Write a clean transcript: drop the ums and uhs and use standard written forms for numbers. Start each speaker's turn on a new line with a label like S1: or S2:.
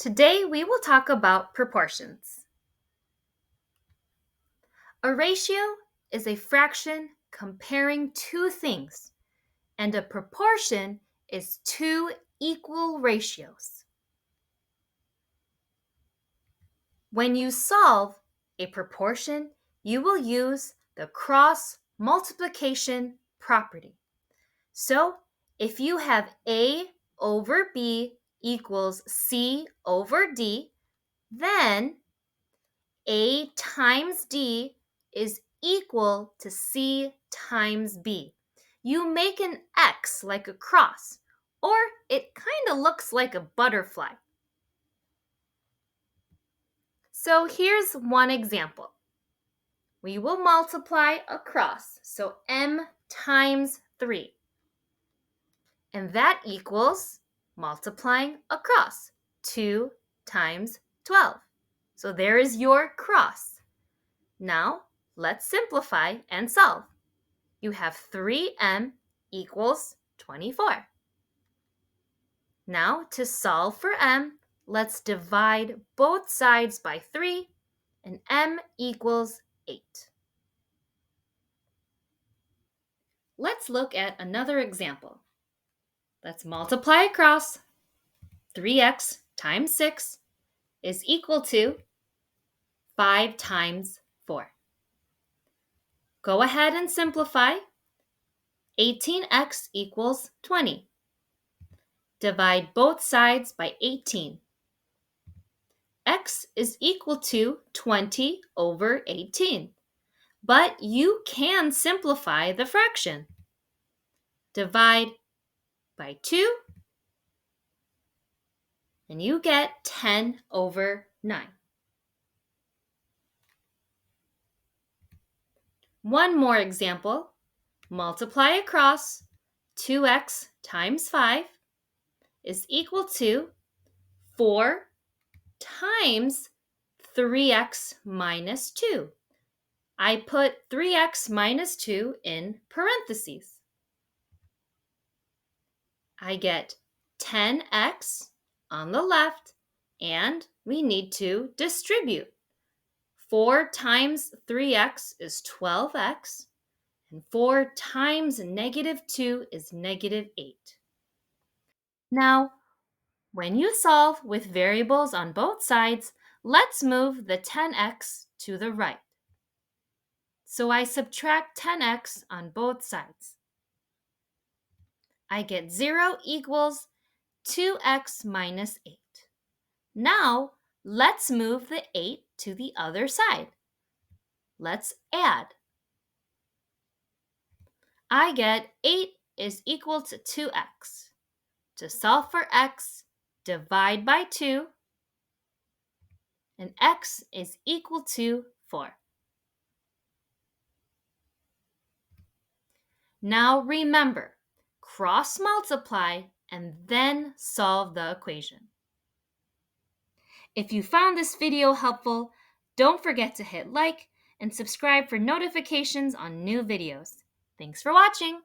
S1: Today we will talk about proportions. A ratio is a fraction comparing two things, and a proportion is two equal ratios. When you solve a proportion, you will use the cross multiplication property. So, if you have A over B equals C over D, then A times D is equal to C times B. You make an X like a cross, or it kind of looks like a butterfly. So here's one example. We will multiply across, so M times 3. And that equals multiplying across, 2 times 12. So there is your cross. Now, let's simplify and solve. You have 3m equals 24. Now, to solve for m, let's divide both sides by 3, and m equals 8. Let's look at another example. Let's multiply across. 3x times 6 is equal to 5 times 4. Go ahead and simplify. 18x equals 20. Divide both sides by 18. X is equal to 20 over 18. But you can simplify the fraction. Divide by 2, and you get 10 over 9. One more example. Multiply across. 2x times 5 is equal to 4 times 3x minus 2. I put 3x minus 2 in parentheses. I get 10x on the left, and we need to distribute. 4 times 3x is 12x, and 4 times negative 2 is negative 8. Now, when you solve with variables on both sides, let's move the 10x to the right. So I subtract 10x on both sides. I get 0 equals 2x minus 8. Now, let's move the 8 to the other side. Let's add. I get 8 is equal to 2x. To solve for x, divide by 2, and x is equal to 4. Now remember, cross multiply and then solve the equation. If you found this video helpful, don't forget to hit like and subscribe for notifications on new videos. Thanks for watching!